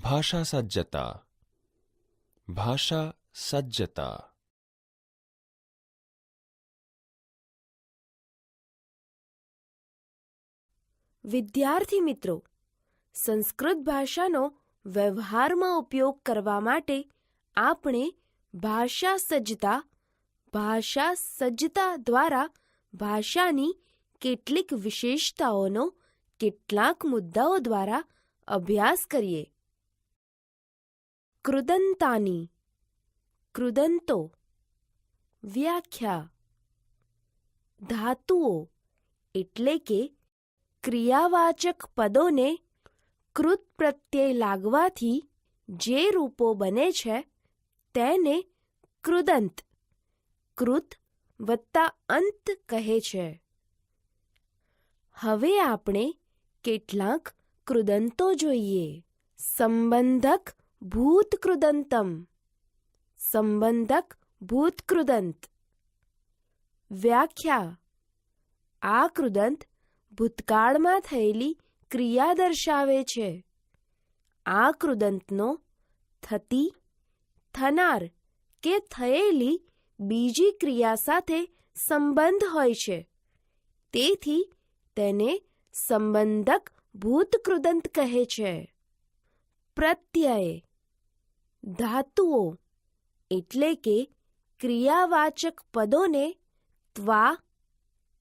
ભાષા સજ્જતા, ભાષા સજ્જતા. વિદ્યાર્થી મિત્રો, સંસ્કૃત ભાષાનો વ્યવહારમાં ઉપયોગ કરવા માટે આપણે ભાષા સજ્જતા દ્વારા ભાષાની કેટલીક વિશેષતાઓનો કેટલાક મુદ્દાઓ દ્વારા અભ્યાસ કરીએ. કૃદંતાની, કૃદંતો. વ્યાખ્યા: ધાતુઓ એટલે કે ક્રિયાવાચક પદોને કૃત પ્રત્યય લાગવાથી જે રૂપો બને છે તેને કૃદંત, કૃત વત્તા અંત કહે છે. હવે આપણે કેટલાક કૃદંતો જોઈએ. સંબંધક ભૂતકૃદંતમ, સંબંધક ભૂતકૃદંત. વ્યાખ્યા: આ કૃદંત ભૂતકાળમાં થયેલી ક્રિયા દર્શાવે છે. આ કૃદંતનો થતી, થનાર કે થયેલી બીજી ક્રિયા સાથે સંબંધ હોય છે. તેથી તેને સંબંધક ભૂતકૃદંત કહે છે. પ્રત્યય: ધાતુઓ એટલે કે ક્રિયાવાચક પદોને ત્વા,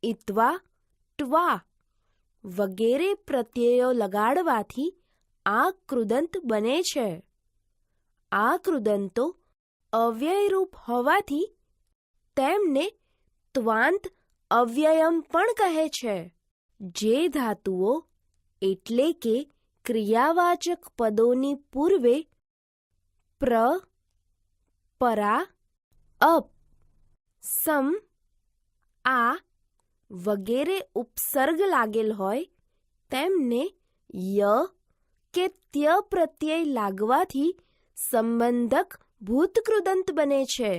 ઇત્વા, ટ્વા વગેરે પ્રત્યયો લગાડવાથી આ કૃદંત બને છે. આ કૃદંતો અવ્યયરૂપ હોવાથી તેમને ત્વાંત અવ્યયમ પણ કહે છે. જે ધાતુઓ એટલે કે ક્રિયાવાચક પદોની પૂર્વે પ્ર, પરા, અપ, સમ, આ વગેરે ઉપસર્ગ લાગેલ હોય તેમને ય કે ત્ય પ્રત્યય લાગવાથી સંબંધક ભૂતકૃદંત બને છે.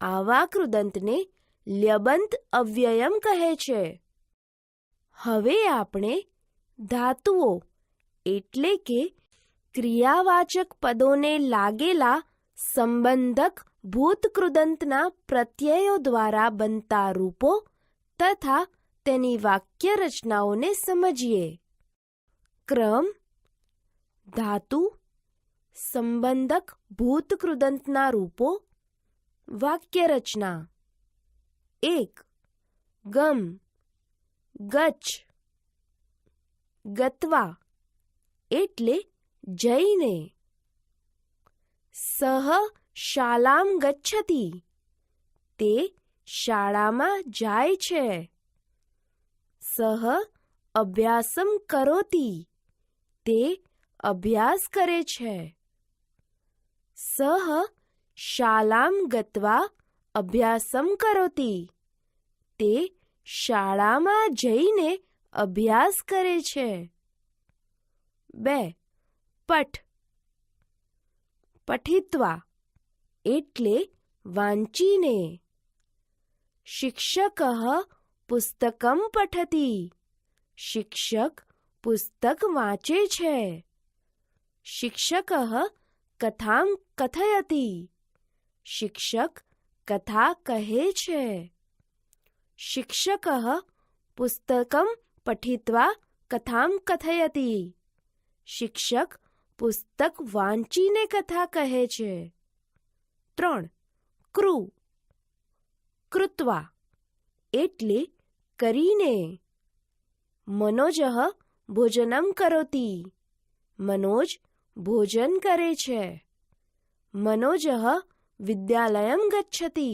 આવા કૃદંતને લ્યબંત અવ્યયમ કહે છે. હવે આપણે ધાતુઓ એટલે કે ક્રિયાવાચક પદોને લાગેલા સંબંધક ભૂતકૃદંતના પ્રત્યયો દ્વારા બનતા રૂપો તથા તેની વાક્ય રચનાઓને સમજીએ. ક્રમ: ધાતુ, સંબંધક ભૂતકૃદંતના રૂપો. વાક્ય રચના: 1. ગમ, ગચ્છ. ગત્વા એટલે જઈને. સહ શાલામ ગચ્છતિ તે શાળામાં જાય છે. સહ અભ્યાસમ કરોતિ તે અભ્યાસ કરે છે. સહ શાલામ ગત્વા અભ્યાસમ કરોતિ તે શાળામાં જઈને અભ્યાસ કરે છે. 2. પઠ, પઠિત્વા એટલે વાંચીને. શિક્ષકઃ પુસ્તકમ પઠતિ શિક્ષક પુસ્તક વાંચે છે. શિક્ષકઃ કથામ કથયતિ શિક્ષક કથા કહે છે. શિક્ષકઃ પુસ્તકમ પઠિત્વા કથામ કથયતિ શિક્ષક પુસ્તક વાંચીને કથા કહે છે. 3. કૃ, કૃત્વા એટલે કરીને. મનોજઃ ભોજનમ કરોતિ મનોજ ભોજન કરે છે. મનોજઃ વિદ્યાલયમ ગચ્છતિ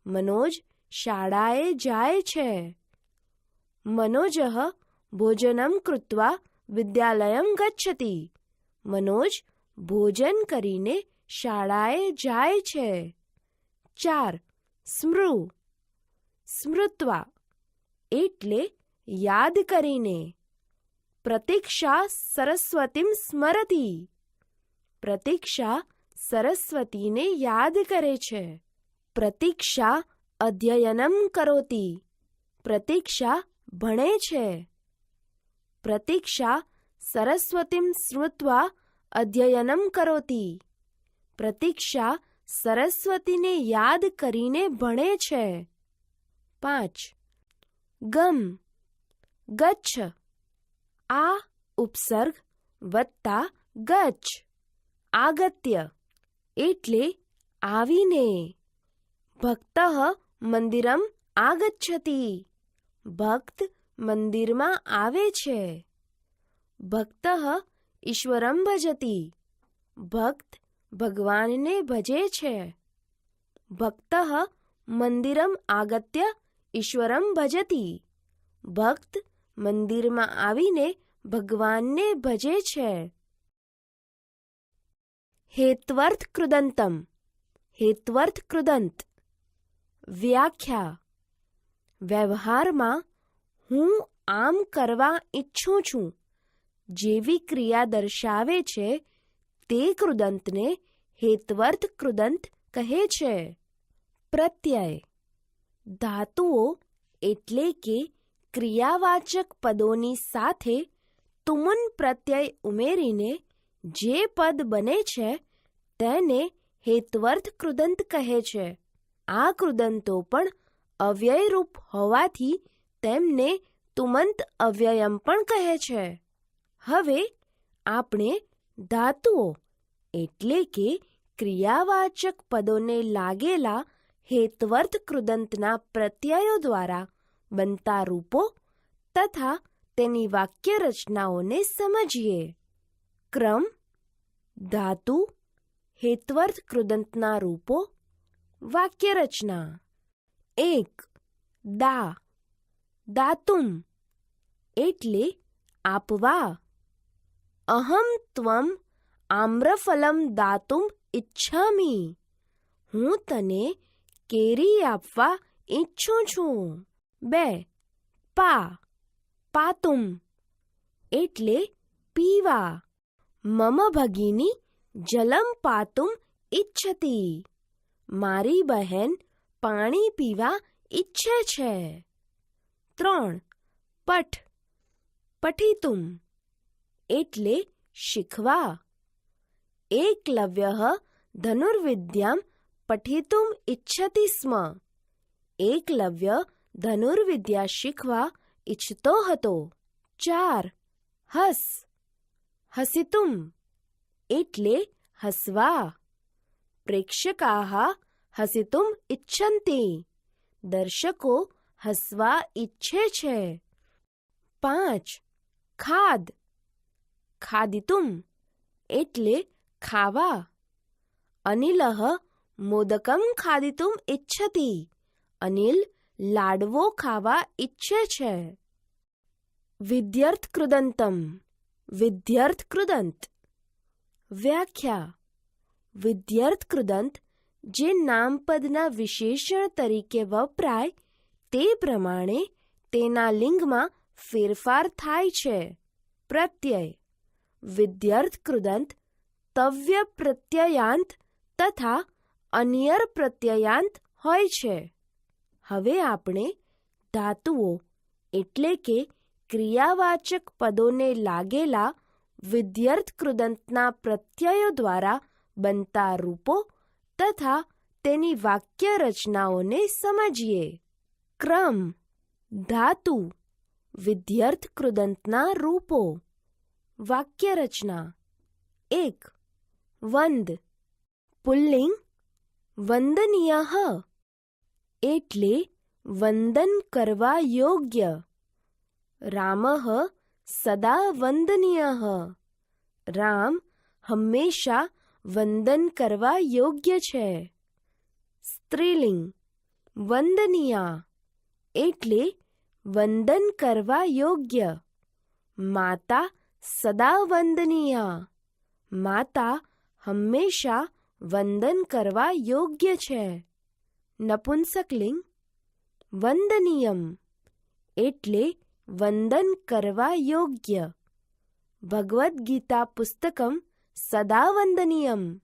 મનોજ શાળાએ જાય છે. મનોજઃ ભોજનમ કૃત્વા વિદ્યાલયમ ગચ્છતિ મનોજ ભોજન કરીને શાળાએ જાય છે. 4. સ્મૃ, સ્મૃત્વા એટલે યાદ કરીને. પ્રતીક્ષા સરસ્વતીમ સ્મરતિ પ્રતીક્ષા સરસ્વતીને યાદ કરે છે. પ્રતીક્ષા અધ્યયનમ કરોતિ પ્રતીક્ષા ભણે છે. પ્રતીક્ષા સરસ્વતીમ સ્મૃત્વા અધ્યયનમ કરોતિ. પ્રતીક્ષા સરસ્વતીને યાદ કરીને ભણે છે. 5. ગમ ગચ્છ. આ ઉપસર્ગ વત્તા ગચ્છ આગત્ય એટલે આવીને. ભક્તઃ મંદિરમ આગચ્છતિ. ભક્ત મંદિરમાં આવે છે. ભક્તઃ ઈશ્વરમ ભજતિ. ભક્ત ભગવાનને ભજે છે. ભક્તઃ મંદિરમ આગત્ય ઈશ્વરમ ભજતિ. ભક્ત મંદિરમાં આવીને ભગવાનને ભજે છે. હેત્વર્થ કૃદંતમ. હેત્વર્થ કૃદંત. વ્યાખ્યા. વ્યવહારમાં હું આમ કરવા ઈચ્છું છું જેવી ક્રિયા દર્શાવે છે તે કૃદંતને હેત્વર્થ કૃદંત કહે છે. પ્રત્યય. ધાતુઓ એટલે કે ક્રિયાવાચક પદોની સાથે તુમુન પ્રત્યય ઉમેરીને જે પદ બને છે તેને હેત્વર્થ કૃદંત કહે છે. આ કૃદંતો પણ અવ્યયરૂપ હોવાથી તેમને તુમંત અવ્યયમ પણ કહે છે. હવે આપણે ધાતુઓ એટલે કે ક્રિયાવાચક પદોને લાગેલા હેત્વર્થ કૃદંતના પ્રત્યયો દ્વારા બનતા રૂપો તથા તેની વાક્ય રચનાઓને સમજીએ. ક્રમ. ધાતુ હેત્વર્થ કૃદંતના રૂપો. વાક્ય રચના. 1. દા દાતુમ એટલે આપવા. અહમ ત્વમ આમ્રફલમ દાતુમ ઇચ્છામિ. હું તને કેરી આપવા ઈચ્છું છું. 2. પા પાતુમ એટલે પીવા. મમ ભગિની જલમ પાતુમ ઇચ્છતિ. મારી બહેન પાણી પીવા ઈચ્છે છે. 3. પઠ પઠિતુમ એટલે શીખવા. એકલવ્યઃ ધનુર્વિદ્યામ પઠિતુમ ઇચ્છતિ સ્મ. એકલવ્ય ધનુર્વિદ્યા શીખવા ઈચ્છતો હતો. 4. હસ હસિતુમ એટલે હસવા. પ્રેક્ષકાઃ હસિતુમ ઇચ્છન્તિ. દર્શકો હસવા ઈચ્છે છે. 5. ખાદ ખાદિતુમ એટલે ખાવા. અનિલઃ મોદકમ ખાદિતુમ ઇચ્છતિ. અનિલ લાડવો ખાવા ઈચ્છે છે. વિધ્યર્થ કૃદંતમ વિધ્યર્થ કૃદંત. વ્યાખ્યા. વિધ્યર્થ કૃદંત જે નામપદના વિશેષણ તરીકે વપરાય તે પ્રમાણે તેના લિંગમાં ફેરફાર થાય છે. પ્રત્યય. વિધ્યર્થ કૃદંત તવ્ય પ્રત્યયાંત તથા અન્યર પ્રત્યયાંત હોય છે. હવે આપણે ધાતુઓ એટલે કે ક્રિયાવાચક પદોને લાગેલા વિધ્યર્થ કૃદંતના પ્રત્યયો દ્વારા બનતા રૂપો તથા તેની વાક્ય રચનાઓને સમજીએ. ક્રમ. ધાતુ વિધ્યર્થ કૃદંતના રૂપો. વાક્ય રચના. 1. વંદ પુલ્લિંગ વંદનીયઃ એટલે વંદન કરવા યોગ્ય. રામઃ સદા વંદનીયઃ. રામ હંમેશા વંદન કરવા યોગ્ય છે. સ્ત્રીલિંગ વંદનીયા એટલે વંદન કરવા યોગ્ય. માતા સદા વંદનીયા. માતા હંમેશા વંદન કરવા યોગ્ય છે. નપુંસકલિંગ વંદનીયમ એટલે વંદન કરવા યોગ્ય. ભગવદ્ ગીતા પુસ્તકમ સદા વંદનીયમ.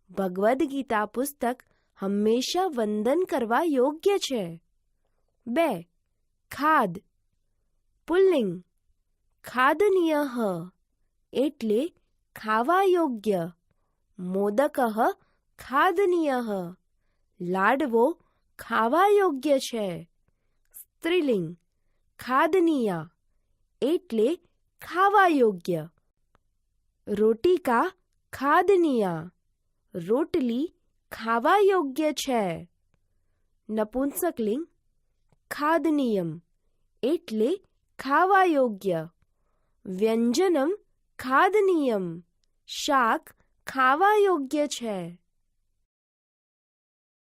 ભગવદ્ ગીતા પુસ્તક હંમેશા વંદન કરવા યોગ્ય છે. 2. ખાદ પુલ્લિંગ ખાદનીયઃ એટલે ખાવા યોગ્ય. મોદકઃ ખાદનીયઃ. લાડવો ખાવા યોગ્ય છે. સ્ત્રીલિંગ ખાદનીયા એટલે ખાવા યોગ્ય. રોટિકા ખાદનીયા. રોટલી ખાવા યોગ્ય છે. નપુંસકલિંગ ખાદનીયમ એટલે ખાવા યોગ્ય. વ્યંજનમ ખાદનીયમ શાક ખાવા યોગ્ય છે.